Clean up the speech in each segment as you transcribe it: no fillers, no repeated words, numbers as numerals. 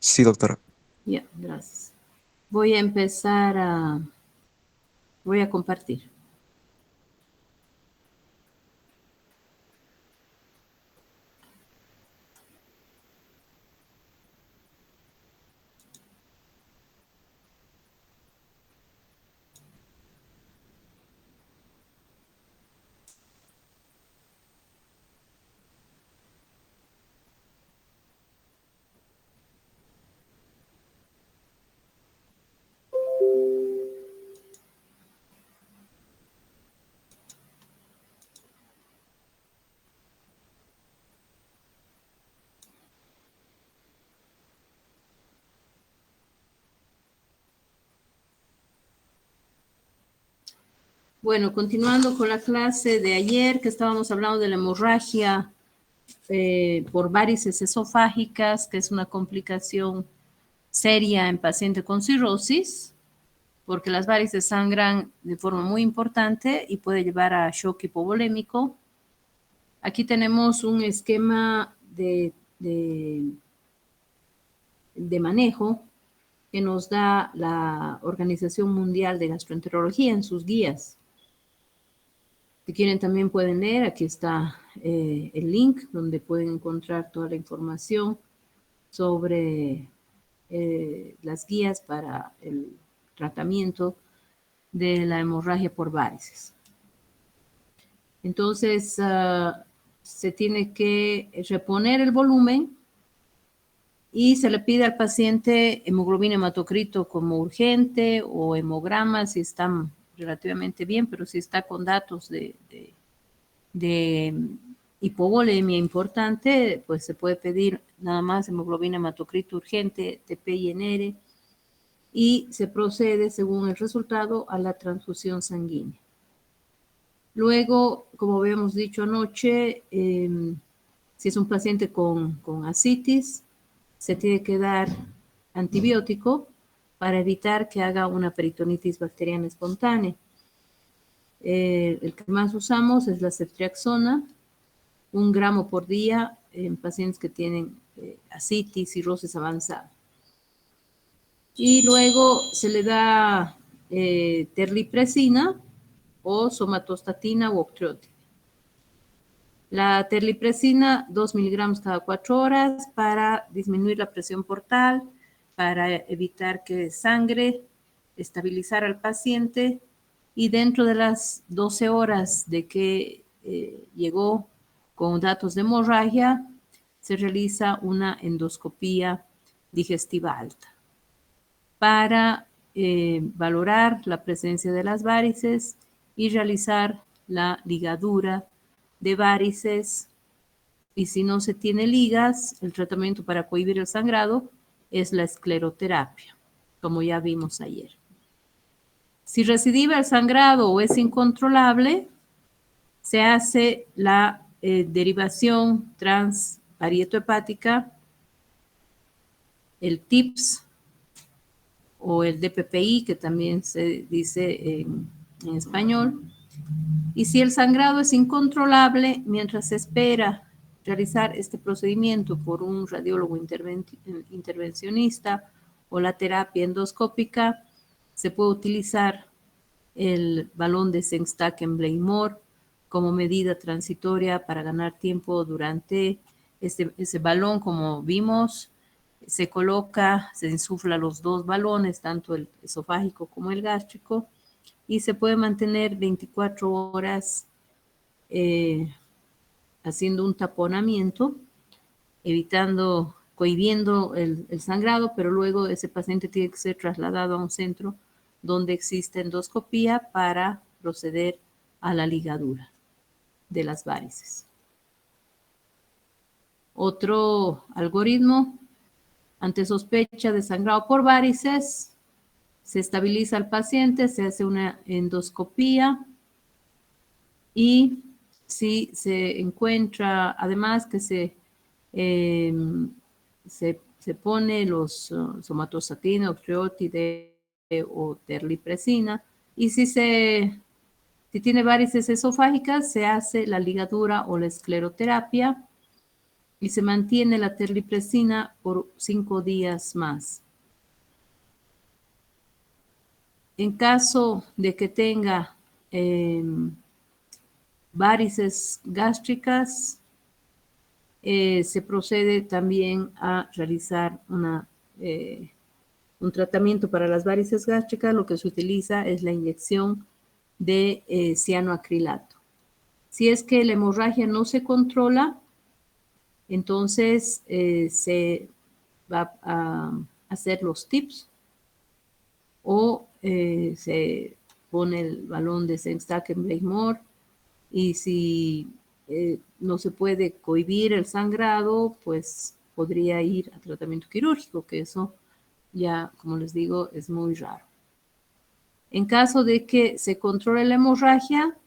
Sí, doctora. Ya, gracias. Voy a compartir. Bueno, continuando con la clase de ayer que estábamos hablando de la hemorragia por varices esofágicas, que es una complicación seria en paciente con cirrosis, porque las varices sangran de forma muy importante y puede llevar a shock hipovolémico. Aquí tenemos un esquema de manejo que nos da la Organización Mundial de Gastroenterología en sus guías. Si quieren también pueden leer, aquí está el link donde pueden encontrar toda la información sobre las guías para el tratamiento de la hemorragia por varices. Entonces, se tiene que reponer el volumen y se le pide al paciente hemoglobina hematocrito como urgente o hemograma si están relativamente bien, pero si está con datos de hipovolemia importante, pues se puede pedir nada más hemoglobina hematocrito urgente, TP y NR, y se procede según el resultado a la transfusión sanguínea. Luego, como habíamos dicho anoche, si es un paciente con ascitis, se tiene que dar antibiótico para evitar que haga una peritonitis bacteriana espontánea. El que más usamos es la ceftriaxona, 1 gramo por día en pacientes que tienen ascitis, cirrosis avanzada. Y luego se le da terlipresina o somatostatina u octreotide. La terlipresina, 2 miligramos cada 4 horas para disminuir la presión portal, para evitar que sangre, estabilizar al paciente y dentro de las 12 horas de que llegó con datos de hemorragia, se realiza una endoscopía digestiva alta para valorar la presencia de las varices y realizar la ligadura de varices. Y si no se tiene ligas, el tratamiento para cohibir el sangrado es la escleroterapia, como ya vimos ayer. Si recidiva el sangrado o es incontrolable, se hace la derivación transarietohepática, el TIPS o el DPPI, que también se dice en español. Y si el sangrado es incontrolable, mientras se espera realizar este procedimiento por un radiólogo intervencionista o la terapia endoscópica, se puede utilizar el balón de Sengstacken-Blaymore como medida transitoria para ganar tiempo durante ese balón, como vimos, se coloca, se insufla los 2 balones, tanto el esofágico como el gástrico, y se puede mantener 24 horas haciendo un taponamiento, cohibiendo el sangrado, pero luego ese paciente tiene que ser trasladado a un centro donde existe endoscopía para proceder a la ligadura de las varices. Otro algoritmo, ante sospecha de sangrado por varices, se estabiliza al paciente, se hace una endoscopía y si se encuentra, además que se pone los somatostatina, octreotide o terlipresina, y si tiene varices esofágicas, se hace la ligadura o la escleroterapia y se mantiene la terlipresina por 5 días más. En caso de que tenga varices gástricas, se procede también a realizar un tratamiento para las varices gástricas. Lo que se utiliza es la inyección de cianoacrilato. Si es que la hemorragia no se controla, entonces se va a hacer los TIPS o se pone el balón de Sengstacken-Blakemore, y si no se puede cohibir el sangrado, pues podría ir a tratamiento quirúrgico, que eso ya, como les digo, es muy raro. En caso de que se controle la hemorragia,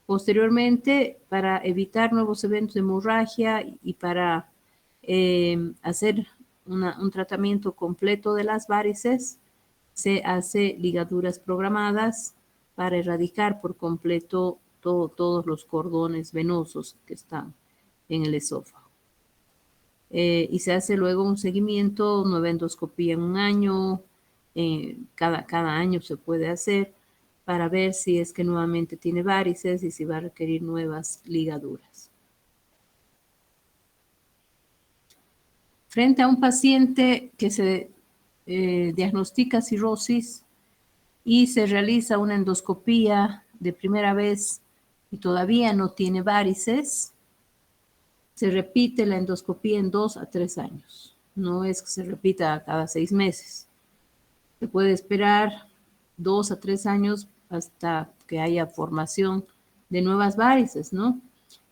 posteriormente, para evitar nuevos eventos de hemorragia y para hacer un tratamiento completo de las varices, se hace ligaduras programadas para erradicar por completo todos los cordones venosos que están en el esófago. Y se hace luego un seguimiento, nueva endoscopía en un año, cada año se puede hacer para ver si es que nuevamente tiene varices y si va a requerir nuevas ligaduras. Frente a un paciente que se diagnostica cirrosis y se realiza una endoscopía de primera vez y todavía no tiene varices, se repite la endoscopía en 2 a 3 años. No es que se repita cada 6 meses. Se puede esperar 2 a 3 años hasta que haya formación de nuevas varices, ¿no?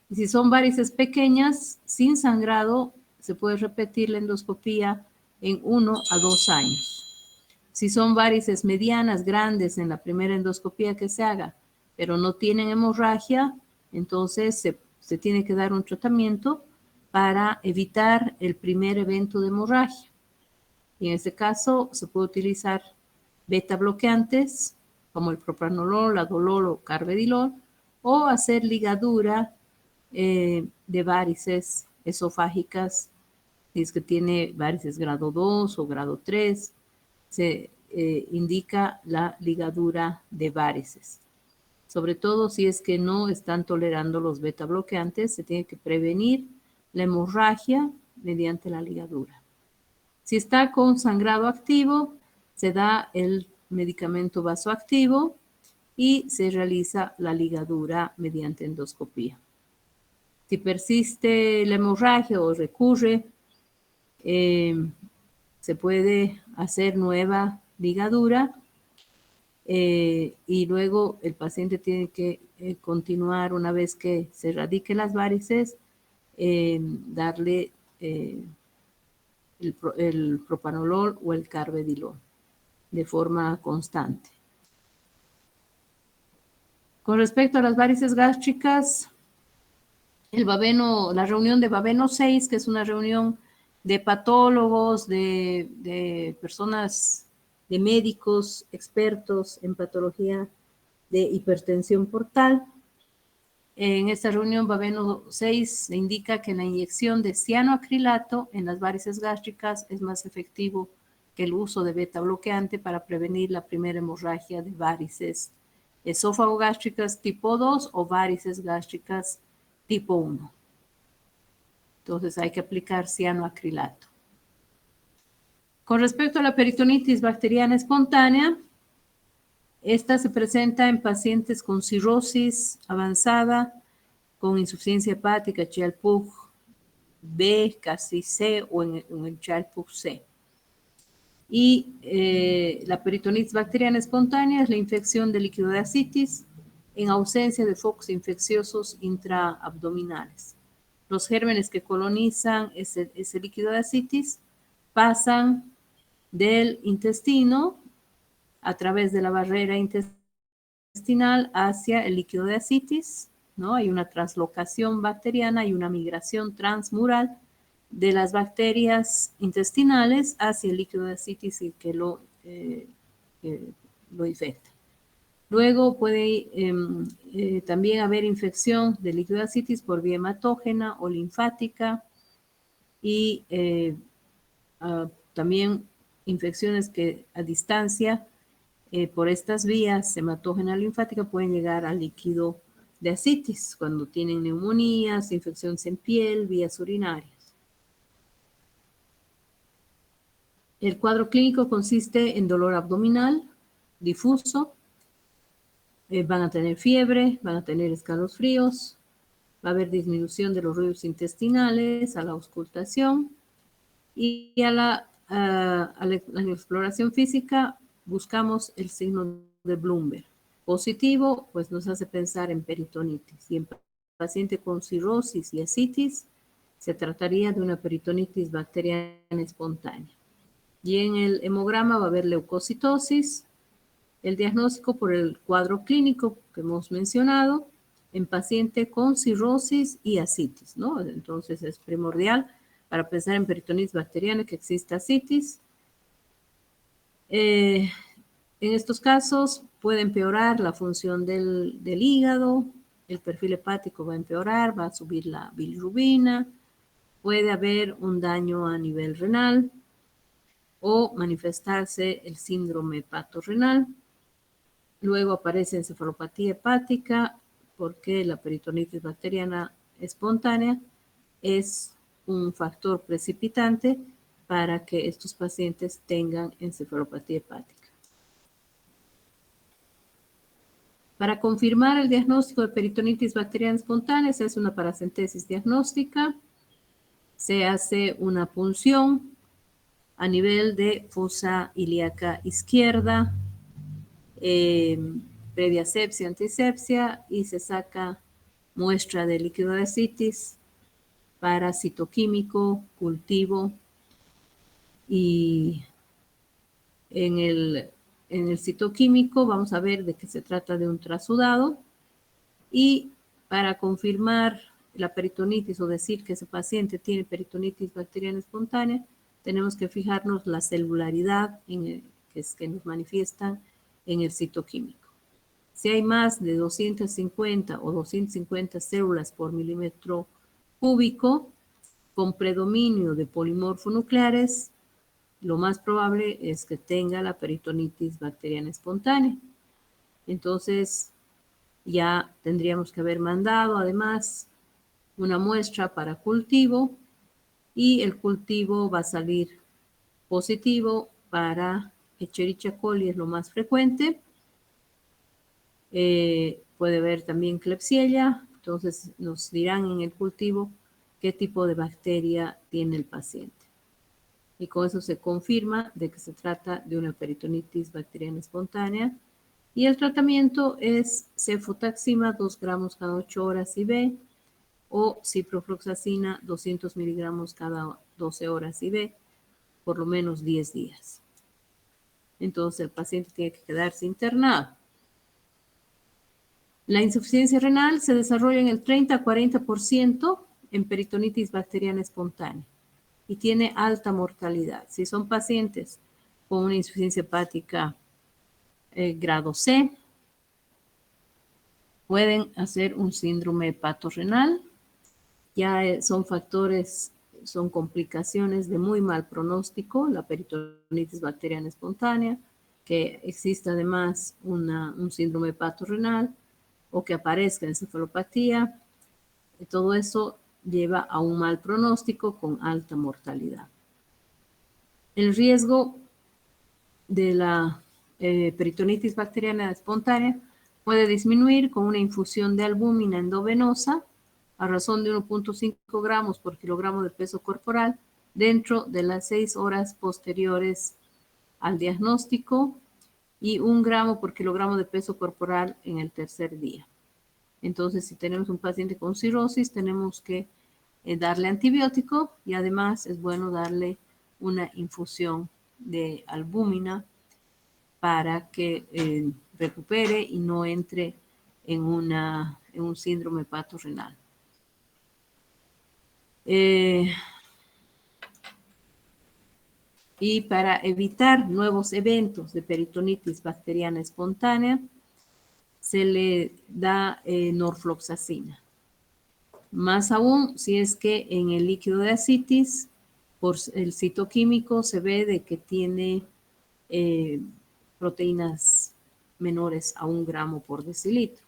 Y si son varices pequeñas, sin sangrado, se puede repetir la endoscopía en 1 a 2 años. Si son varices medianas, grandes en la primera endoscopía que se haga, pero no tienen hemorragia, entonces se tiene que dar un tratamiento para evitar el primer evento de hemorragia. Y en este caso se puede utilizar beta bloqueantes como el propranolol, ladolol o carvedilol, o hacer ligadura de varices esofágicas. Si es que tiene varices grado 2 o grado 3, se indica la ligadura de varices. Sobre todo si es que no están tolerando los beta bloqueantes, se tiene que prevenir la hemorragia mediante la ligadura. Si está con sangrado activo, se da el medicamento vasoactivo y se realiza la ligadura mediante endoscopía. Si persiste la hemorragia o recurre, se puede hacer nueva ligadura y luego el paciente tiene que continuar una vez que se erradiquen las varices, darle el propanolol o el carvedilol de forma constante. Con respecto a las varices gástricas, la reunión de Babeno 6, que es una reunión de patólogos, de personas, de médicos expertos en patología de hipertensión portal. En esta reunión Babeno 6 se indica que la inyección de cianoacrilato en las varices gástricas es más efectivo que el uso de beta bloqueante para prevenir la primera hemorragia de varices esófago-gástricas tipo 2 o varices gástricas tipo 1. Entonces hay que aplicar cianoacrilato. Con respecto a la peritonitis bacteriana espontánea, esta se presenta en pacientes con cirrosis avanzada, con insuficiencia hepática, Child-Pugh B, casi C o en el Child-Pugh C. Y la peritonitis bacteriana espontánea es la infección de líquido de ascitis en ausencia de focos infecciosos intraabdominales. Los gérmenes que colonizan ese líquido de ascitis pasan del intestino a través de la barrera intestinal hacia el líquido de ascitis, ¿no? Hay una translocación bacteriana y una migración transmural de las bacterias intestinales hacia el líquido de ascitis y que lo infecta. Luego puede también haber infección del líquido de ascitis por vía hematógena o linfática y también infecciones que a distancia por estas vías hematógena linfática pueden llegar al líquido de ascitis cuando tienen neumonías, infecciones en piel, vías urinarias. El cuadro clínico consiste en dolor abdominal difuso, van a tener fiebre, van a tener escalofríos, va a haber disminución de los ruidos intestinales, a la auscultación y a la exploración física buscamos el signo de Bloomberg. Positivo, pues nos hace pensar en peritonitis. Y en paciente con cirrosis y ascitis, se trataría de una peritonitis bacteriana espontánea. Y en el hemograma va a haber leucocitosis. El diagnóstico por el cuadro clínico que hemos mencionado en paciente con cirrosis y ascitis, ¿no? Entonces es primordial para pensar en peritonitis bacteriana que exista ascitis. En estos casos puede empeorar la función del hígado, el perfil hepático va a empeorar, va a subir la bilirrubina, puede haber un daño a nivel renal o manifestarse el síndrome hepatorrenal. Luego aparece encefalopatía hepática porque la peritonitis bacteriana espontánea es un factor precipitante para que estos pacientes tengan encefalopatía hepática. Para confirmar el diagnóstico de peritonitis bacteriana espontánea se hace una paracentesis diagnóstica, se hace una punción a nivel de fosa ilíaca izquierda, previa sepsia, antisepsia, y se saca muestra de líquido de ascitis para citoquímico, cultivo, y en el citoquímico vamos a ver de qué se trata de un trasudado, y para confirmar la peritonitis o decir que ese paciente tiene peritonitis bacteriana espontánea, tenemos que fijarnos la celularidad que nos manifiestan en el citoquímico. Si hay más de 250 o 250 células por milímetro cúbico con predominio de polimorfonucleares, lo más probable es que tenga la peritonitis bacteriana espontánea. Entonces, ya tendríamos que haber mandado además una muestra para cultivo y el cultivo va a salir positivo para Escherichia coli, es lo más frecuente. Puede haber también Klebsiella, entonces nos dirán en el cultivo qué tipo de bacteria tiene el paciente. Y con eso se confirma de que se trata de una peritonitis bacteriana espontánea. Y el tratamiento es cefotaxima 2 gramos cada 8 horas IV o ciprofloxacina 200 miligramos cada 12 horas IV por lo menos 10 días. Entonces el paciente tiene que quedarse internado. La insuficiencia renal se desarrolla en el 30 a 40% en peritonitis bacteriana espontánea y tiene alta mortalidad. Si son pacientes con una insuficiencia hepática grado C, pueden hacer un síndrome hepatorrenal. Ya son factores, son complicaciones de muy mal pronóstico, la peritonitis bacteriana espontánea, que existe además un síndrome hepatorrenal o que aparezca encefalopatía. Y todo eso lleva a un mal pronóstico con alta mortalidad. El riesgo de la peritonitis bacteriana espontánea puede disminuir con una infusión de albúmina endovenosa a razón de 1.5 gramos por kilogramo de peso corporal dentro de las 6 horas posteriores al diagnóstico y 1 gramo por kilogramo de peso corporal en el tercer día. Entonces, si tenemos un paciente con cirrosis, tenemos que darle antibiótico y además es bueno darle una infusión de albúmina para que recupere y no entre en un síndrome hepatorrenal. Y para evitar nuevos eventos de peritonitis bacteriana espontánea, se le da norfloxacina. Más aún, si es que en el líquido de ascitis por el citoquímico se ve de que tiene proteínas menores a 1 gramo por decilitro.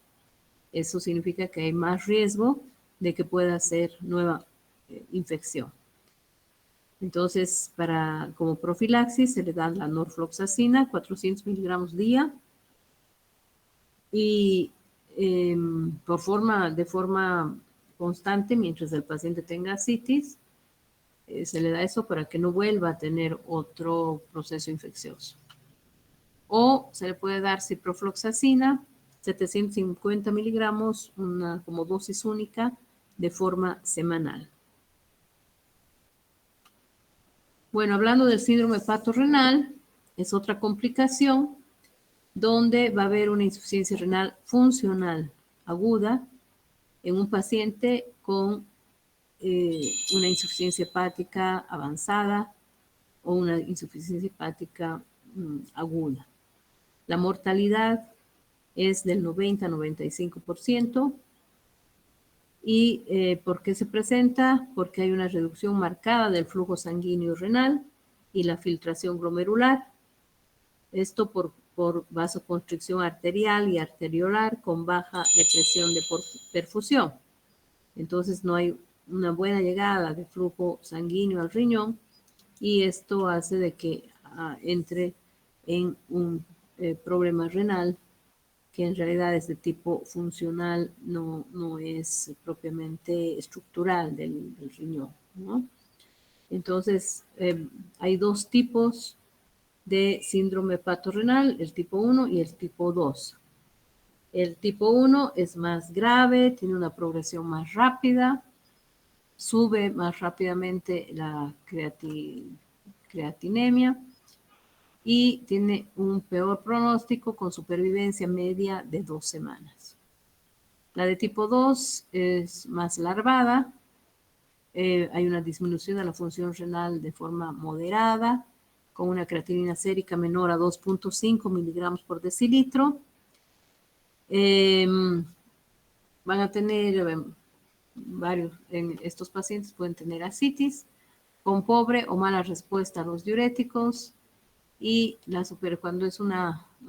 Eso significa que hay más riesgo de que pueda ser nueva infección. Entonces, como profilaxis se le da la norfloxacina, 400 miligramos día, y de forma constante, mientras el paciente tenga ascitis, se le da eso para que no vuelva a tener otro proceso infeccioso. O se le puede dar ciprofloxacina, 750 miligramos, como dosis única, de forma semanal. Bueno, hablando del síndrome hepatorrenal, es otra complicación donde va a haber una insuficiencia renal funcional aguda en un paciente con una insuficiencia hepática avanzada o una insuficiencia hepática aguda. La mortalidad es del 90 a 95%. ¿Y por qué se presenta? Porque hay una reducción marcada del flujo sanguíneo renal y la filtración glomerular. Esto por vasoconstricción arterial y arteriolar con baja depresión de perfusión. Entonces no hay una buena llegada de flujo sanguíneo al riñón y esto hace de que entre en un problema renal que en realidad es de tipo funcional, no es propiamente estructural del riñón, ¿no? Entonces, hay 2 tipos de síndrome hepatorrenal, el tipo 1 y el tipo 2. El tipo 1 es más grave, tiene una progresión más rápida, sube más rápidamente la creatinemia y tiene un peor pronóstico con supervivencia media de 2 semanas. La de tipo 2 es más larvada, hay una disminución de la función renal de forma moderada, con una creatinina sérica menor a 2.5 miligramos por decilitro. Van a tener estos pacientes pueden tener ascitis con pobre o mala respuesta a los diuréticos y cuando es un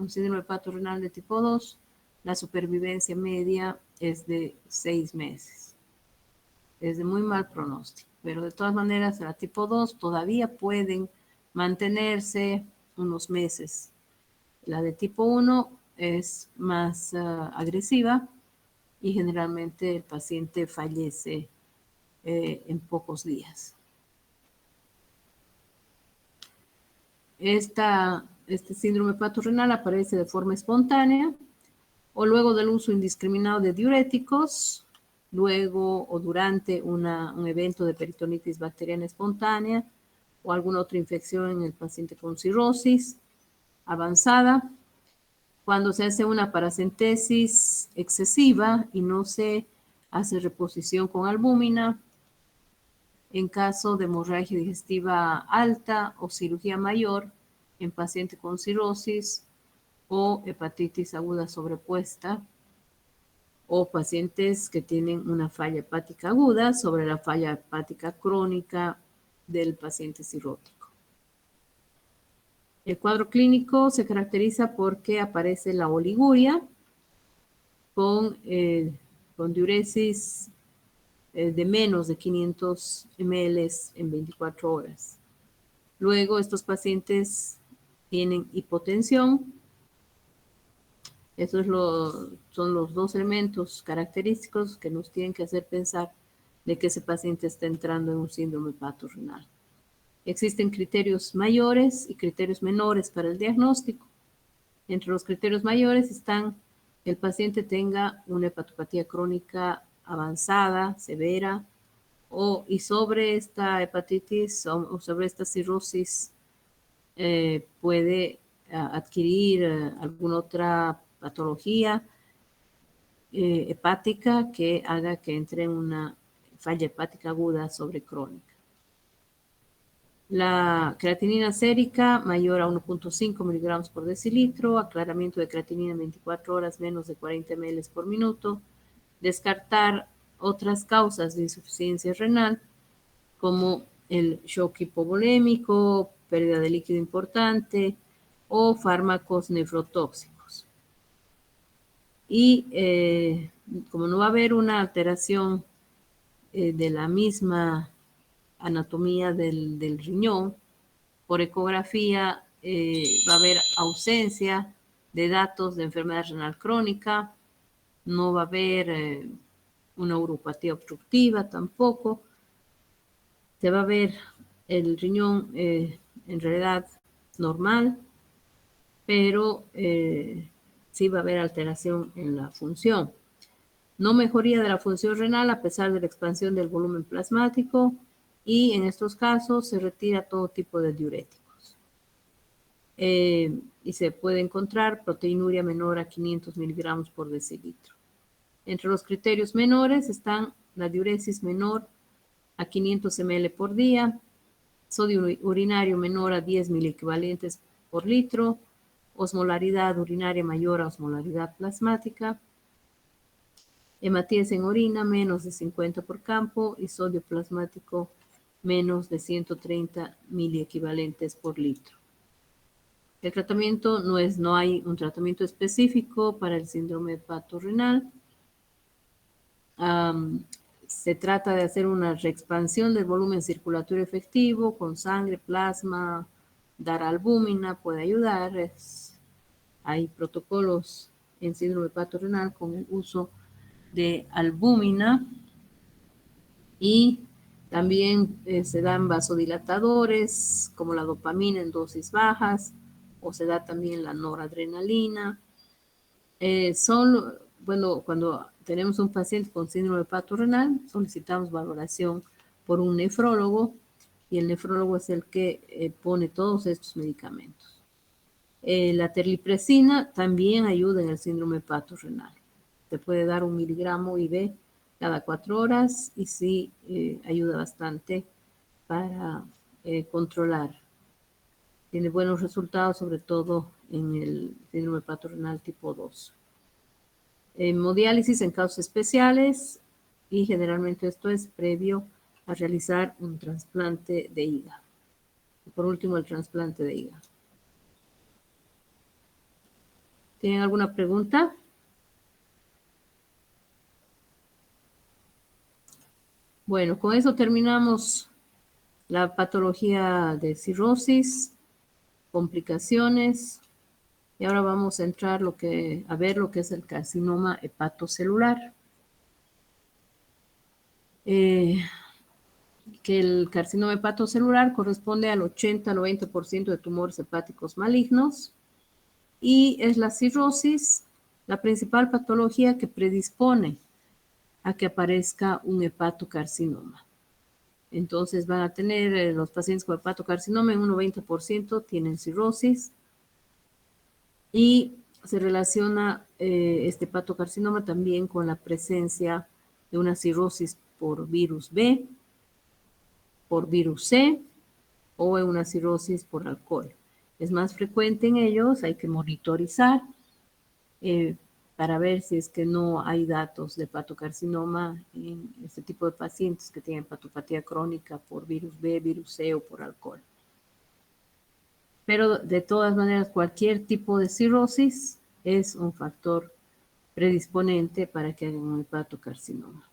síndrome hepatorrenal de tipo 2, la supervivencia media es de 6 meses. Es de muy mal pronóstico, pero de todas maneras la tipo 2 todavía pueden mantenerse unos meses. La de tipo 1 es más agresiva y generalmente el paciente fallece en pocos días. Este síndrome hepatorrenal aparece de forma espontánea o luego del uso indiscriminado de diuréticos, luego o durante un evento de peritonitis bacteriana espontánea o alguna otra infección en el paciente con cirrosis avanzada, cuando se hace una paracentesis excesiva y no se hace reposición con albúmina, en caso de hemorragia digestiva alta o cirugía mayor en paciente con cirrosis o hepatitis aguda sobrepuesta, o pacientes que tienen una falla hepática aguda sobre la falla hepática crónica del paciente cirrótico. El cuadro clínico se caracteriza porque aparece la oliguria con diuresis de menos de 500 ml en 24 horas. Luego, estos pacientes tienen hipotensión. Esos son los 2 elementos característicos que nos tienen que hacer pensar de que ese paciente está entrando en un síndrome hepatorrenal. Existen criterios mayores y criterios menores para el diagnóstico. Entre los criterios mayores están que el paciente tenga una hepatopatía crónica avanzada, severa, y sobre esta hepatitis o sobre esta cirrosis puede adquirir alguna otra patología hepática que haga que entre en una falla hepática aguda sobre crónica. La creatinina sérica mayor a 1.5 miligramos por decilitro, aclaramiento de creatinina en 24 horas menos de 40 ml por minuto, descartar otras causas de insuficiencia renal como el shock hipovolémico, pérdida de líquido importante o fármacos nefrotóxicos. Y como no va a haber una alteración de la misma anatomía del riñón, por ecografía va a haber ausencia de datos de enfermedad renal crónica, no va a haber una uropatía obstructiva tampoco, se va a ver el riñón en realidad normal, pero sí va a haber alteración en la función. No mejoría de la función renal a pesar de la expansión del volumen plasmático y en estos casos se retira todo tipo de diuréticos. Y se puede encontrar proteinuria menor a 500 miligramos por decilitro. Entre los criterios menores están la diuresis menor a 500 ml por día, sodio urinario menor a 10 miliequivalentes por litro, osmolaridad urinaria mayor a osmolaridad plasmática, hematías en orina menos de 50 por campo y sodio plasmático menos de 130 miliequivalentes por litro. El tratamiento no hay un tratamiento específico para el síndrome hepatorrenal. Se trata de hacer una reexpansión del volumen circulatorio efectivo con sangre, plasma, dar albúmina puede ayudar. Hay protocolos en síndrome hepatorrenal con el uso de albúmina y también se dan vasodilatadores como la dopamina en dosis bajas o se da también la noradrenalina. Bueno, cuando tenemos un paciente con síndrome hepatorrenal, solicitamos valoración por un nefrólogo y el nefrólogo es el que pone todos estos medicamentos. La terlipresina también ayuda en el síndrome hepatorrenal. Se puede dar 1 miligramo IV cada 4 horas y sí ayuda bastante para controlar. Tiene buenos resultados, sobre todo en el síndrome hepatorrenal tipo 2. Hemodiálisis en casos especiales y generalmente esto es previo a realizar un trasplante de hígado. Y por último, el trasplante de hígado. ¿Tienen alguna pregunta? Bueno, con eso terminamos la patología de cirrosis, complicaciones, y ahora vamos a entrar a ver lo que es el carcinoma hepatocelular. Que el carcinoma hepatocelular corresponde al 80-90% de tumores hepáticos malignos y es la cirrosis la principal patología que predispone a que aparezca un hepatocarcinoma. Entonces van a tener los pacientes con hepatocarcinoma en un 90% tienen cirrosis y se relaciona este hepatocarcinoma también con la presencia de una cirrosis por virus B, por virus C o en una cirrosis por alcohol. Es más frecuente en ellos, hay que monitorizar para ver si es que no hay datos de hepatocarcinoma en este tipo de pacientes que tienen hepatopatía crónica por virus B, virus C o por alcohol. Pero de todas maneras, cualquier tipo de cirrosis es un factor predisponente para que haya un hepatocarcinoma.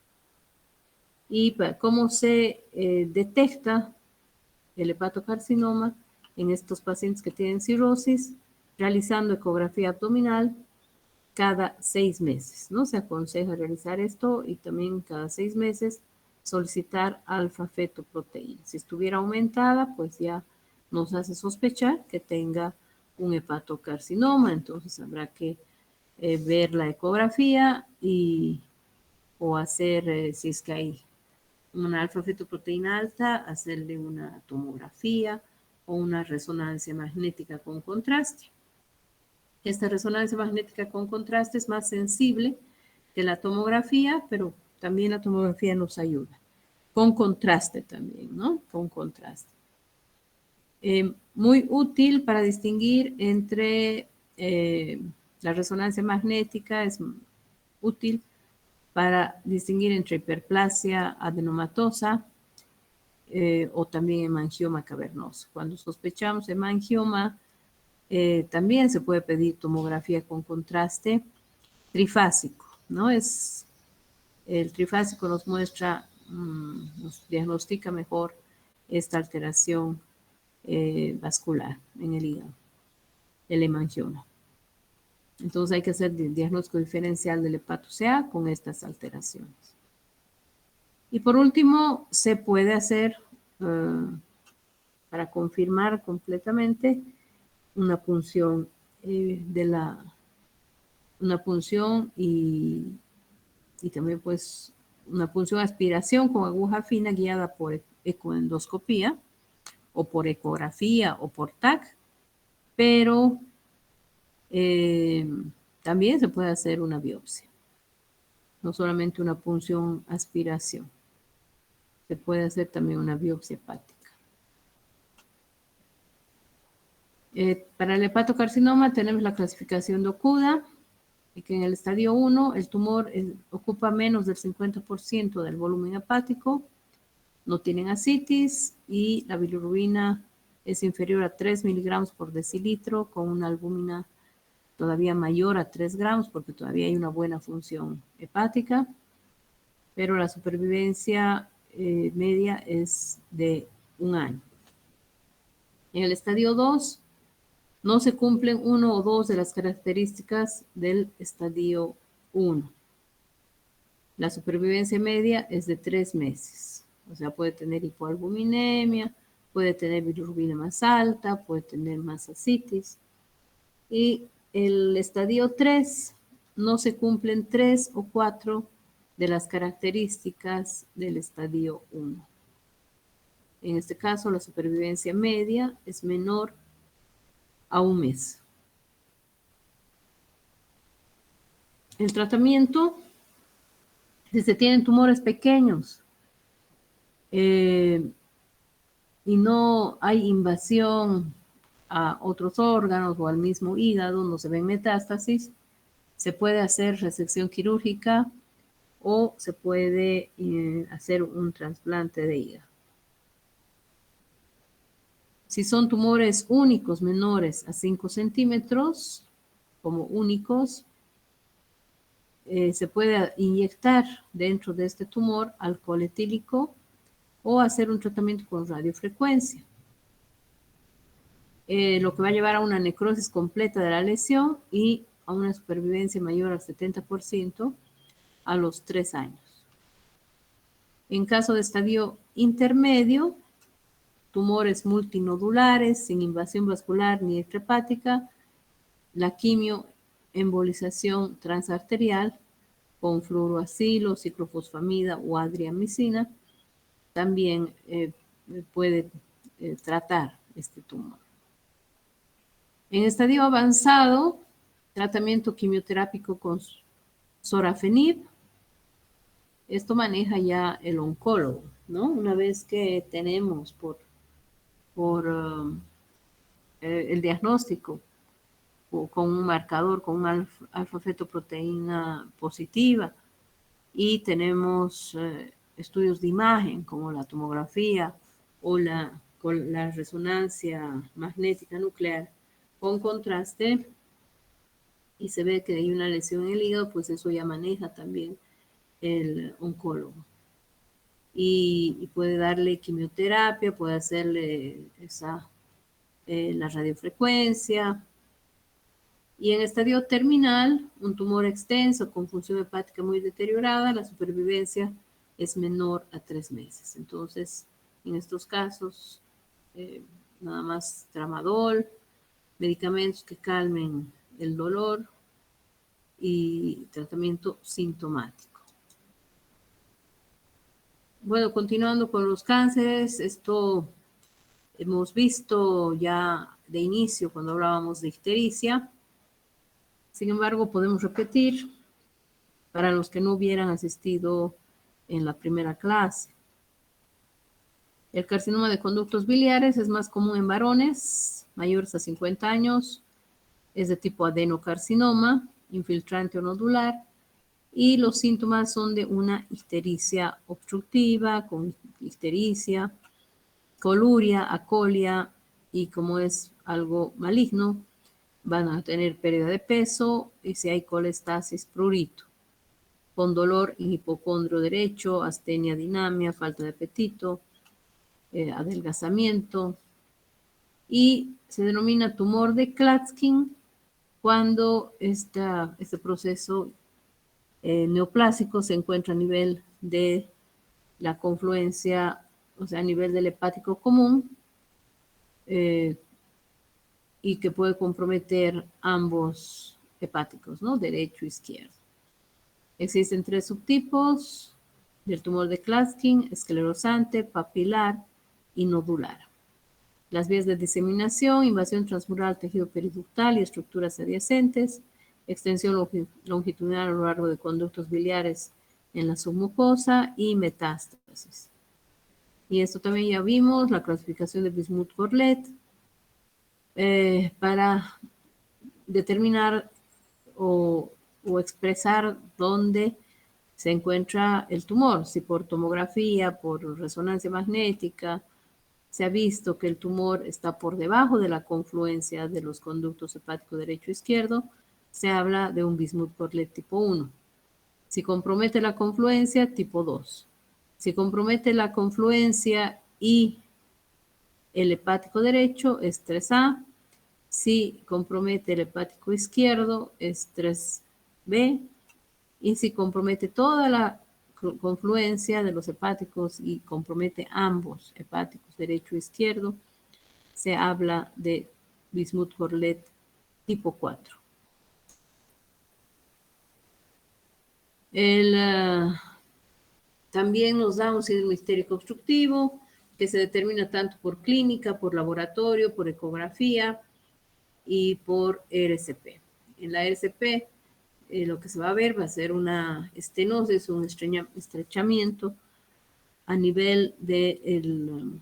¿Y cómo se detecta el hepatocarcinoma en estos pacientes que tienen cirrosis? Realizando ecografía abdominal cada 6 meses, ¿no? Se aconseja realizar esto y también cada 6 meses solicitar alfa-fetoproteína. Si estuviera aumentada, pues ya nos hace sospechar que tenga un hepatocarcinoma, entonces habrá que ver la ecografía o hacer, si es que hay una alfa-fetoproteína alta, hacerle una tomografía o una resonancia magnética con contraste. Esta resonancia magnética con contraste es más sensible que la tomografía, pero también la tomografía nos ayuda. Con contraste también, ¿no? Con contraste. Muy útil para distinguir entre la resonancia magnética, es útil para distinguir entre hiperplasia adenomatosa, o también hemangioma cavernoso. Cuando sospechamos hemangioma, también se puede pedir tomografía con contraste trifásico, ¿no? El trifásico nos muestra, nos diagnostica mejor esta alteración vascular en el hígado, el hemangioma. Entonces hay que hacer el diagnóstico diferencial del hepato CA con estas alteraciones. Y por último, se puede hacer, para confirmar completamente, una punción una punción y también pues una punción aspiración con aguja fina guiada por ecoendoscopía o por ecografía o por TAC, pero también se puede hacer una biopsia, no solamente una punción aspiración, se puede hacer también una biopsia hepática. Para el hepatocarcinoma tenemos la clasificación de Okuda, que en el estadio 1 el tumor ocupa menos del 50% del volumen hepático, no tienen ascitis y la bilirrubina es inferior a 3 miligramos por decilitro con una albúmina todavía mayor a 3 gramos porque todavía hay una buena función hepática, pero la supervivencia media es de 1 año. En el estadio 2 no se cumplen 1 o 2 de las características del estadio 1. La supervivencia media es de 3 meses. O sea, puede tener hipoalbuminemia, puede tener bilirrubina más alta, puede tener más ascitis. Y el estadio 3 no se cumplen 3 o 4 de las características del estadio 1. En este caso, la supervivencia media es menor a 1 mes. El tratamiento, si se tienen tumores pequeños y no hay invasión a otros órganos o al mismo hígado, no se ven metástasis, se puede hacer resección quirúrgica o se puede hacer un trasplante de hígado. Si son tumores únicos menores a 5 centímetros, como únicos, se puede inyectar dentro de este tumor alcohol etílico o hacer un tratamiento con radiofrecuencia. Lo que va a llevar a una necrosis completa de la lesión y a una supervivencia mayor al 70% a los 3 años. En caso de estadio intermedio, tumores multinodulares sin invasión vascular ni extrahepática, la quimioembolización transarterial con fluoroacilo, ciclofosfamida o adriamicina también puede tratar este tumor. En estadio avanzado, tratamiento quimioterápico con sorafenib. Esto maneja ya el oncólogo, ¿no? Una vez que tenemos por el diagnóstico o con un marcador, con un alfa-fetoproteína positiva y tenemos estudios de imagen como la tomografía o con la resonancia magnética nuclear con contraste y se ve que hay una lesión en el hígado, pues eso ya maneja también el oncólogo. Y puede darle quimioterapia, puede hacerle la radiofrecuencia. Y en estadio terminal, un tumor extenso con función hepática muy deteriorada, la supervivencia es menor a 3 meses. Entonces, en estos casos, nada más tramadol, medicamentos que calmen el dolor y tratamiento sintomático. Bueno, continuando con los cánceres, esto hemos visto ya de inicio cuando hablábamos de ictericia. Sin embargo, podemos repetir para los que no hubieran asistido en la primera clase. El carcinoma de conductos biliares es más común en varones mayores a 50 años, es de tipo adenocarcinoma, infiltrante o nodular, y los síntomas son de una ictericia obstructiva, con ictericia, coluria, acolia, y como es algo maligno, van a tener pérdida de peso y si hay colestasis, prurito, con dolor en hipocondrio derecho, astenia, dinamia, falta de apetito, adelgazamiento, y se denomina tumor de Klatskin cuando este proceso neoplásico se encuentra a nivel de la confluencia, o sea, a nivel del hepático común, y que puede comprometer ambos hepáticos, ¿no? Derecho e izquierdo. Existen 3 subtipos del tumor de Klatskin: esclerosante, papilar y nodular. Las vías de diseminación: invasión transmural al tejido periductal y estructuras adyacentes, extensión longitudinal a lo largo de conductos biliares en la submucosa y metástasis. Y esto también ya vimos, la clasificación de Bismuth-Corlett, para determinar o expresar dónde se encuentra el tumor, si por tomografía, por resonancia magnética. Se ha visto que el tumor está por debajo de la confluencia de los conductos hepático derecho e izquierdo, se habla de un Bismuth-Corlett tipo 1. Si compromete la confluencia, tipo 2. Si compromete la confluencia y el hepático derecho, es 3A. Si compromete el hepático izquierdo, es 3B. Y si compromete toda la confluencia de los hepáticos y compromete ambos hepáticos, derecho e izquierdo, se habla de Bismuth-Corlett tipo 4. También nos da un síndrome histérico obstructivo que se determina tanto por clínica, por laboratorio, por ecografía y por RCP. En la RCP lo que se va a ver va a ser una estenosis, un estrechamiento a nivel de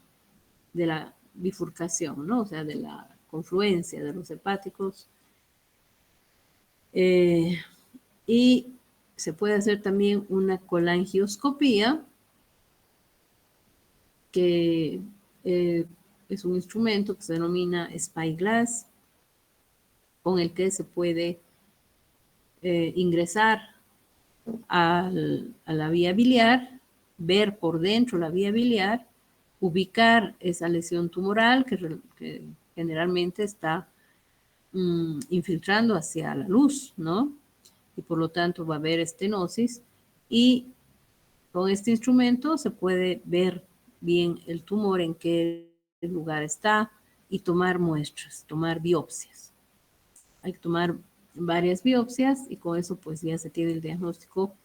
la bifurcación, ¿no? O sea, de la confluencia de los hepáticos. Y se puede hacer también una colangioscopía, que es un instrumento que se denomina Spyglass, con el que se puede ingresar a la vía biliar, ver por dentro la vía biliar, ubicar esa lesión tumoral que generalmente está infiltrando hacia la luz, ¿no? Y por lo tanto va a haber estenosis, y con este instrumento se puede ver bien el tumor, en qué lugar está, y tomar muestras, tomar biopsias. Hay que tomar varias biopsias y con eso pues ya se tiene el diagnóstico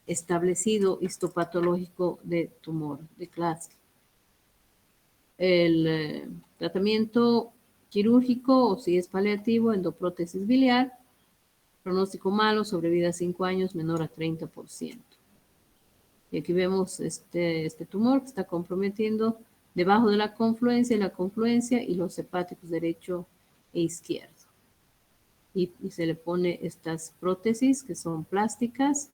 establecido histopatológico de tumor de Klatskin. El tratamiento quirúrgico, o si es paliativo, endoprótesis biliar, pronóstico malo, sobrevida a 5 años, menor a 30%. Y aquí vemos este tumor que está comprometiendo debajo de la confluencia y los hepáticos derecho e izquierdo. Y se le pone estas prótesis que son plásticas.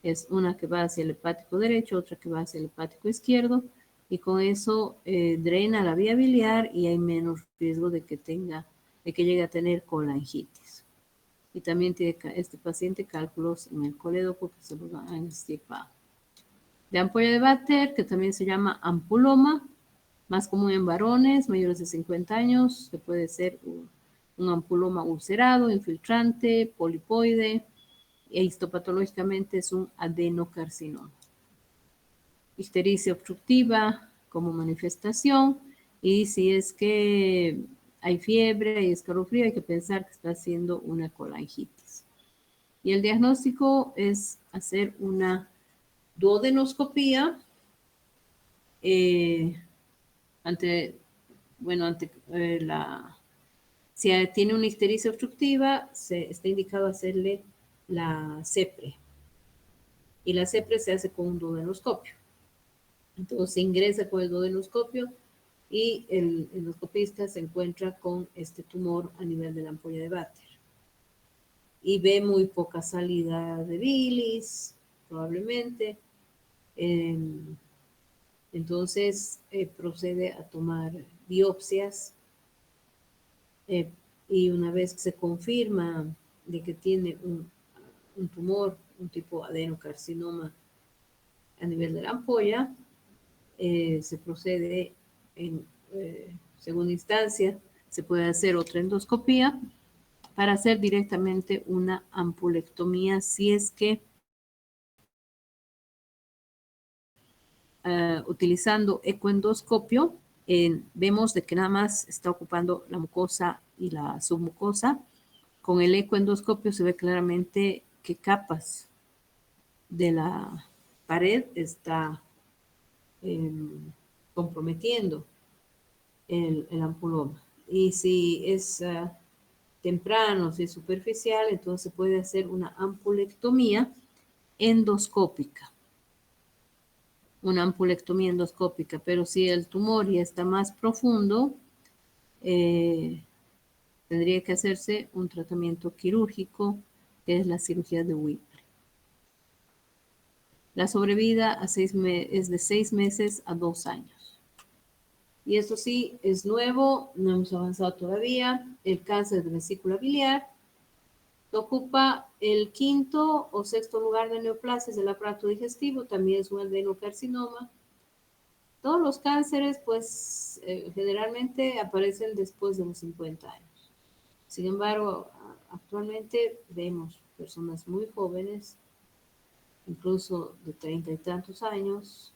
Es una que va hacia el hepático derecho, otra que va hacia el hepático izquierdo, y con eso drena la vía biliar y hay menos riesgo de que llegue a tener colangitis. Y también tiene este paciente cálculos en el colédoco que se lo han extirpado. De ampolla de Batter, que también se llama ampuloma, más común en varones mayores de 50 años, que puede ser un ampuloma ulcerado, infiltrante, polipoide, e histopatológicamente es un adenocarcinoma. Ictericia obstructiva como manifestación, y si es que hay fiebre, hay escalofrío, hay que pensar que está haciendo una colangitis. Y el diagnóstico es hacer una duodenoscopía si tiene una ictericia obstructiva, está indicado hacerle la CEPRE. Y la CEPRE se hace con un duodenoscopio. Entonces se ingresa con el duodenoscopio y el endoscopista se encuentra con este tumor a nivel de la ampolla de Batter. Y ve muy poca salida de bilis, probablemente. Entonces procede a tomar biopsias y una vez que se confirma de que tiene un tumor, un tipo adenocarcinoma a nivel de la ampolla, se procede en segunda instancia, se puede hacer otra endoscopía para hacer directamente una ampulectomía si es que utilizando ecoendoscopio vemos de que nada más está ocupando la mucosa y la submucosa. Con el ecoendoscopio se ve claramente qué capas de la pared está comprometiendo el ampuloma. Y si es temprano, si es superficial, entonces se puede hacer una ampulectomía endoscópica. Una ampulectomía endoscópica, pero si el tumor ya está más profundo, tendría que hacerse un tratamiento quirúrgico, que es la cirugía de Whipple. La sobrevida es de 6 meses a 2 años. Y esto sí, es nuevo, no hemos avanzado todavía. El cáncer de vesícula biliar ocupa el 5º o 6º lugar de neoplasias del aparato digestivo, también es un adenocarcinoma. Todos los cánceres, pues, generalmente aparecen después de los 50 años. Sin embargo, actualmente vemos personas muy jóvenes, incluso de 30 y tantos años,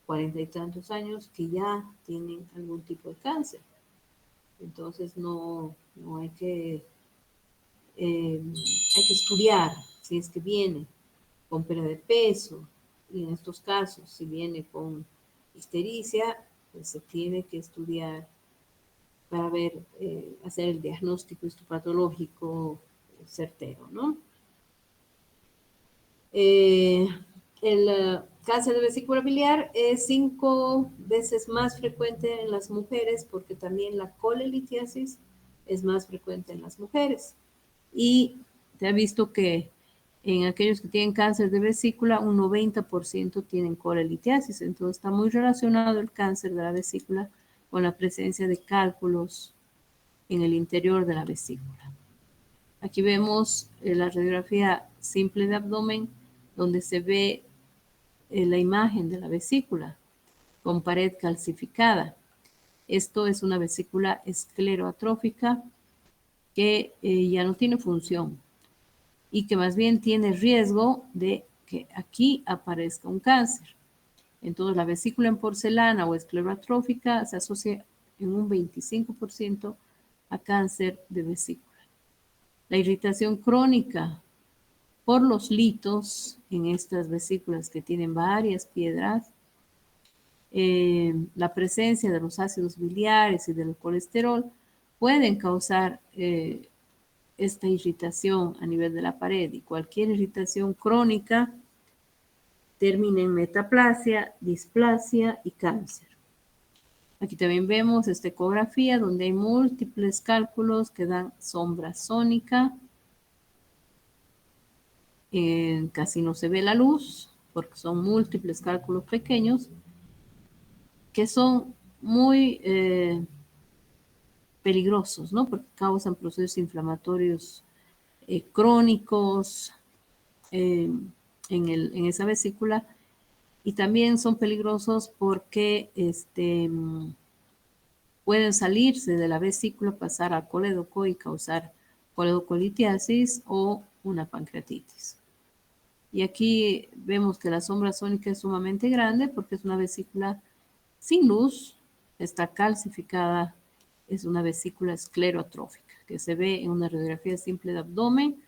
40 y tantos años, que ya tienen algún tipo de cáncer. Entonces, no hay que estudiar si es que viene con pérdida de peso, y en estos casos, si viene con ictericia, pues se tiene que estudiar para ver, hacer el diagnóstico histopatológico certero, ¿no? El cáncer de vesícula biliar es 5 veces más frecuente en las mujeres porque también la colelitiasis es más frecuente en las mujeres. Y se ha visto que en aquellos que tienen cáncer de vesícula, un 90% tienen colelitiasis. Entonces está muy relacionado el cáncer de la vesícula con la presencia de cálculos en el interior de la vesícula. Aquí vemos la radiografía simple de abdomen, donde se ve la imagen de la vesícula con pared calcificada. Esto es una vesícula escleroatrófica que ya no tiene función y que más bien tiene riesgo de que aquí aparezca un cáncer. Entonces, la vesícula en porcelana o escleroatrófica se asocia en un 25% a cáncer de vesícula. La irritación crónica por los litos en estas vesículas que tienen varias piedras, la presencia de los ácidos biliares y del colesterol pueden causar esta irritación a nivel de la pared, y cualquier irritación crónica termina en metaplasia, displasia y cáncer. Aquí también vemos esta ecografía donde hay múltiples cálculos que dan sombra sónica. Casi no se ve la luz porque son múltiples cálculos pequeños que son muy peligrosos, ¿no? Porque causan procesos inflamatorios crónicos en esa vesícula, y también son peligrosos porque pueden salirse de la vesícula, pasar al colédoco y causar coledocolitiasis o una pancreatitis. Y aquí vemos que la sombra sónica es sumamente grande porque es una vesícula sin luz, está calcificada, es una vesícula esclerotrófica que se ve en una radiografía simple de abdomen,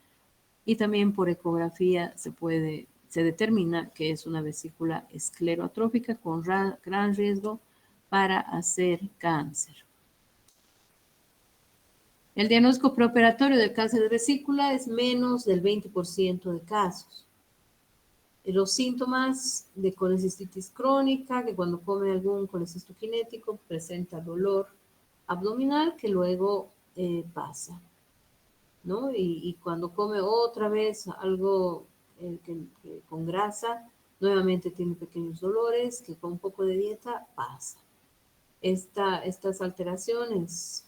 y también por ecografía se determina que es una vesícula esclerotrófica con gran riesgo para hacer cáncer. El diagnóstico preoperatorio del cáncer de vesícula es menos del 20% de casos. Los síntomas de colecistitis crónica, que cuando come algún colecistoquinético presenta dolor abdominal que luego pasa, ¿no? Y cuando come otra vez algo con grasa, Nuevamente tiene pequeños dolores que con un poco de dieta pasa. Estas alteraciones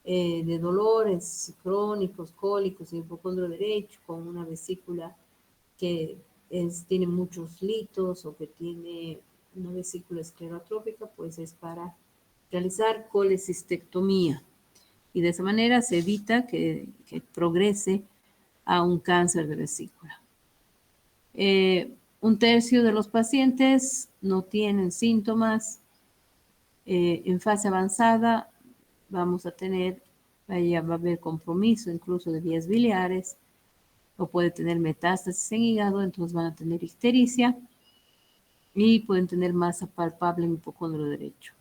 de dolores crónicos, cólicos en el hipocondrio derecho, con una vesícula que tiene muchos litos o que tiene una vesícula esclerotrófica, pues es para realizar colecistectomía. Y de esa manera se evita que progrese a un cáncer de vesícula. Un tercio de los pacientes no tienen síntomas. En fase avanzada vamos a tener, ya va a haber compromiso incluso de vías biliares, o puede tener metástasis en hígado, entonces van a tener ictericia y pueden tener masa palpable en hipocondrio derecho.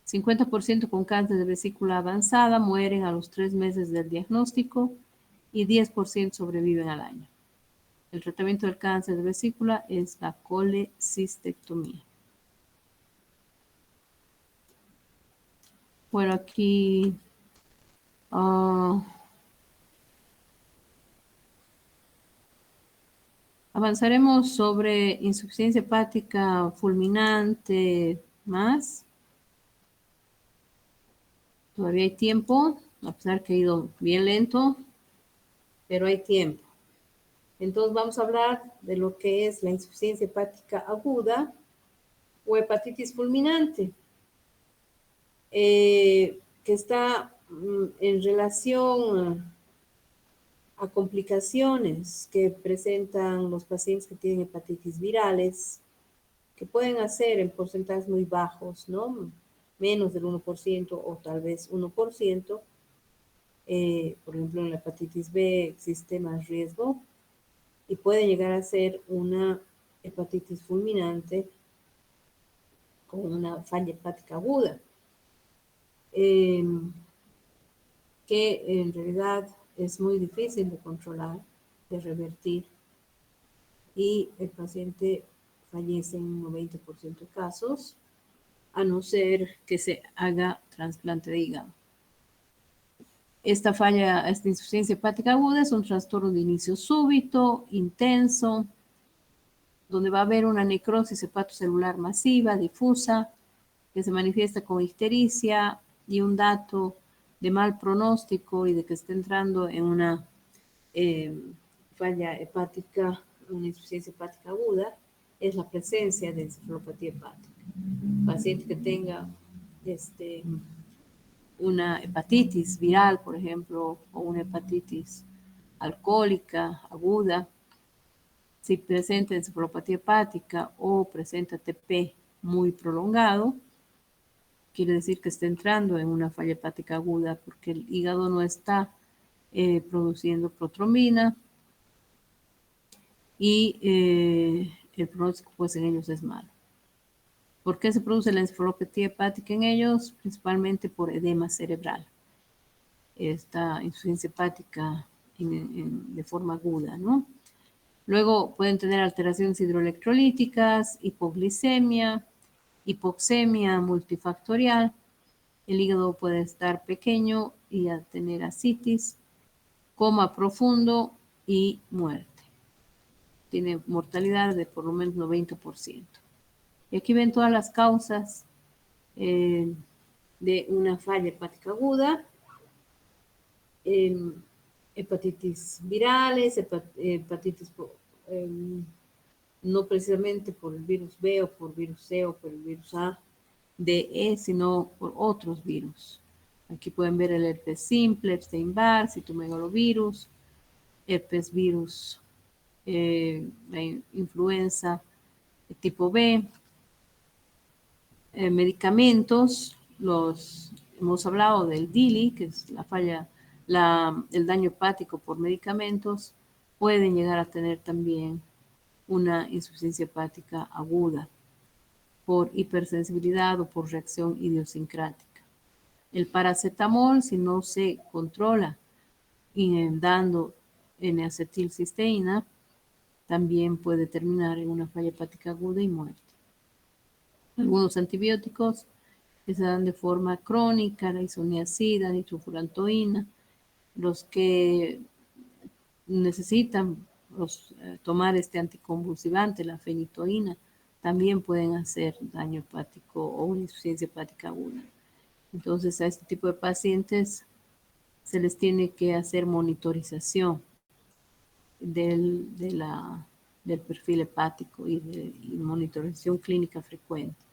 50% con cáncer de vesícula avanzada mueren a los 3 meses del diagnóstico y 10% sobreviven al año. El tratamiento del cáncer de vesícula es la colecistectomía. Bueno, aquí avanzaremos sobre insuficiencia hepática fulminante más. Todavía hay tiempo, a pesar que ha ido bien lento, pero hay tiempo. Entonces vamos a hablar de lo que es la insuficiencia hepática aguda o hepatitis fulminante, que está en relación a complicaciones que presentan los pacientes que tienen hepatitis virales, que pueden hacer en porcentajes muy bajos, ¿no? Menos del 1% o tal vez 1%. Por ejemplo, en la hepatitis B existe más riesgo y puede llegar a ser una hepatitis fulminante con una falla hepática aguda, que en realidad es muy difícil de controlar, de revertir, y el paciente fallece en un 90% de casos, a no ser que se haga trasplante de hígado. Esta insuficiencia hepática aguda es un trastorno de inicio súbito, intenso, donde va a haber una necrosis hepatocelular masiva, difusa, que se manifiesta con ictericia, y un dato de mal pronóstico y de que está entrando en una falla hepática, una insuficiencia hepática aguda, es la presencia de encefalopatía hepática. Paciente que tenga una hepatitis viral, por ejemplo, o una hepatitis alcohólica aguda, si presenta encefalopatía hepática o presenta TP muy prolongado, quiere decir que está entrando en una falla hepática aguda porque el hígado no está produciendo protrombina y el pronóstico pues en ellos es malo. ¿Por qué se produce la encefalopatía hepática en ellos? Principalmente por edema cerebral. Esta insuficiencia hepática de forma aguda, ¿no? Luego pueden tener alteraciones hidroelectrolíticas, hipoglicemia, hipoxemia multifactorial. El hígado puede estar pequeño y a tener ascitis, coma profundo y muerte. Tiene mortalidad de por lo menos 90%. Y aquí ven todas las causas de una falla hepática aguda. Hepatitis virales, hepatitis no precisamente por el virus B o por virus C o por el virus A, D, E, sino por otros virus. Aquí pueden ver el herpes simple, Epstein-Barr, citomegalovirus, herpes virus, la influenza de tipo B, medicamentos, hemos hablado del DILI, que es la falla, el daño hepático por medicamentos, pueden llegar a tener también una insuficiencia hepática aguda por hipersensibilidad o por reacción idiosincrática. El paracetamol, si no se controla dando N-acetilcisteína, también puede terminar en una falla hepática aguda y muerte. Algunos antibióticos que se dan de forma crónica, la isoniazida, nitrofurantoína, los que necesitan tomar este anticonvulsivante, la fenitoína, también pueden hacer daño hepático o una insuficiencia hepática aguda. Entonces, a este tipo de pacientes se les tiene que hacer monitorización del perfil hepático y monitorización clínica frecuente.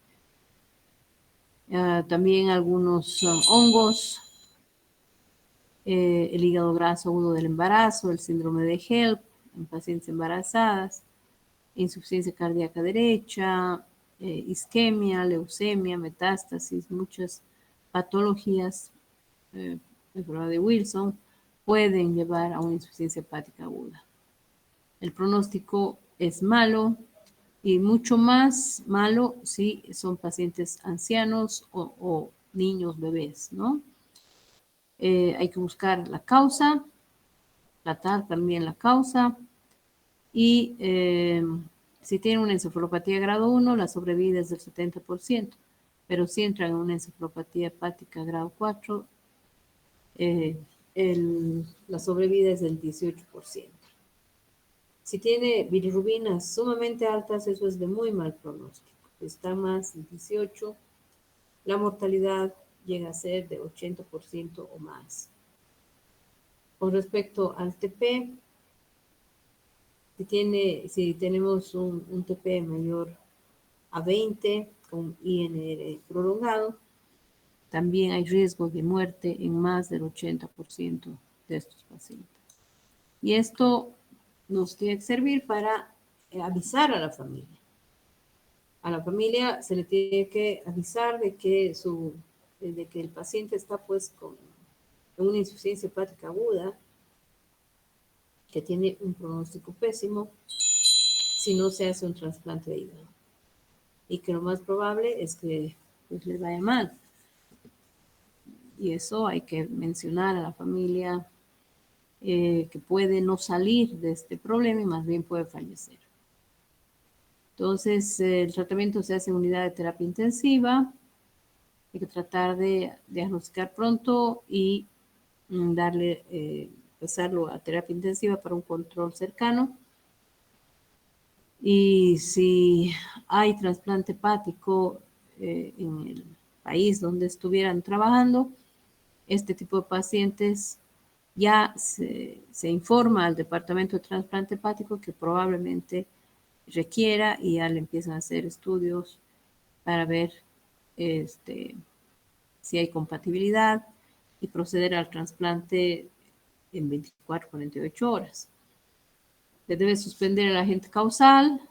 También algunos hongos, el hígado graso agudo del embarazo, el síndrome de HELP en pacientes embarazadas, insuficiencia cardíaca derecha, isquemia, leucemia, metástasis, muchas patologías, enfermedad de Wilson, pueden llevar a una insuficiencia hepática aguda. El pronóstico es malo y mucho más malo si son pacientes ancianos o niños, bebés, ¿no? Hay que buscar la causa, tratar también la causa y si tienen una encefalopatía grado 1, la sobrevida es del 70%, pero si entran en una encefalopatía hepática grado 4, la sobrevida es del 18%. Si tiene bilirrubinas sumamente altas, eso es de muy mal pronóstico. Está más de 18, la mortalidad llega a ser de 80% o más. Con respecto al TP, si tenemos un TP mayor a 20 con INR prolongado, también hay riesgo de muerte en más del 80% de estos pacientes. Y esto nos tiene que servir para avisar a la familia. A la familia se le tiene que avisar de que el paciente está pues con una insuficiencia hepática aguda, que tiene un pronóstico pésimo si no se hace un trasplante de hígado. Y que lo más probable es que pues, le vaya mal. Y eso hay que mencionar a la familia que puede no salir de este problema y más bien puede fallecer. Entonces, el tratamiento se hace en unidad de terapia intensiva. Hay que tratar de diagnosticar pronto y pasarlo a terapia intensiva para un control cercano. Y si hay trasplante hepático en el país donde estuvieran trabajando, este tipo de pacientes ya se informa al departamento de trasplante hepático que probablemente requiera y ya le empiezan a hacer estudios para ver si hay compatibilidad y proceder al trasplante en 24, 48 horas. Se debe suspender el agente causal,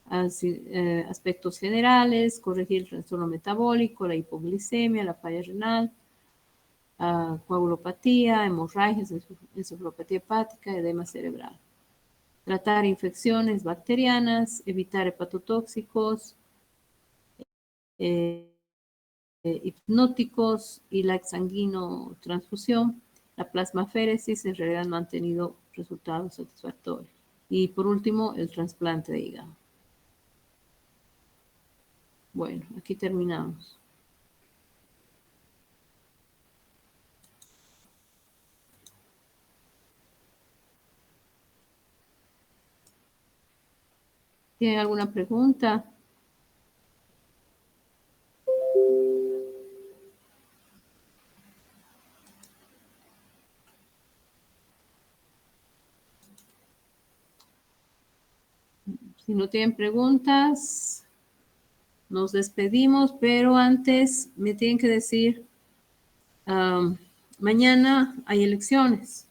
aspectos generales, corregir el trastorno metabólico, la hipoglicemia, la falla renal, coagulopatía, hemorragias, encefalopatía hepática, edema cerebral. Tratar infecciones bacterianas, evitar hepatotóxicos, hipnóticos y la exsanguinotransfusión. La plasmaféresis en realidad no han tenido resultados satisfactorios. Y por último, el trasplante de hígado. Bueno, aquí terminamos. ¿Tienen alguna pregunta? Si no tienen preguntas, nos despedimos, pero antes me tienen que decir, mañana hay elecciones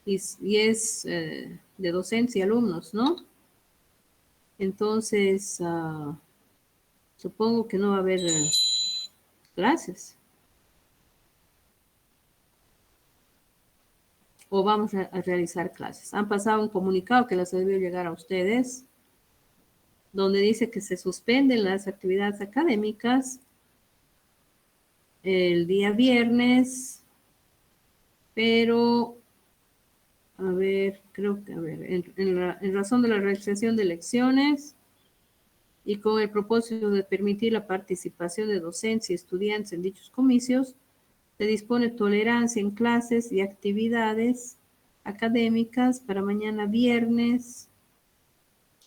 y es de docentes y alumnos, ¿no? Entonces, supongo que no va a haber clases. O vamos a realizar clases. Han pasado un comunicado que les debió llegar a ustedes, donde dice que se suspenden las actividades académicas el día viernes, pero, a ver, creo que, en razón de la realización de elecciones y con el propósito de permitir la participación de docentes y estudiantes en dichos comicios, se dispone tolerancia en clases y actividades académicas para mañana viernes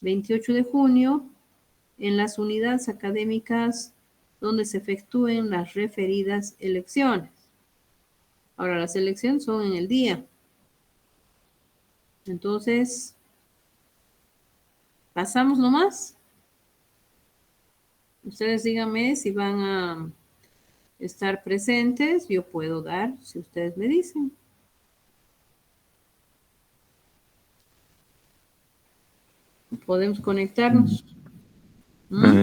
28 de junio en las unidades académicas donde se efectúen las referidas elecciones. Ahora, las elecciones son en el día. Entonces, pasamos nomás. Ustedes díganme si van a estar presentes. Yo puedo dar, si ustedes me dicen. Podemos conectarnos.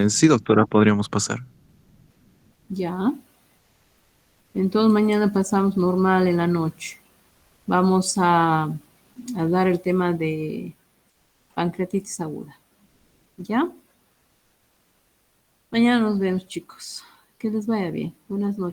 Sí, doctora, podríamos pasar. Ya. Entonces mañana pasamos normal en la noche. Vamos a dar el tema de pancreatitis aguda. ¿Ya? Mañana nos vemos, chicos. Que les vaya bien. Buenas noches.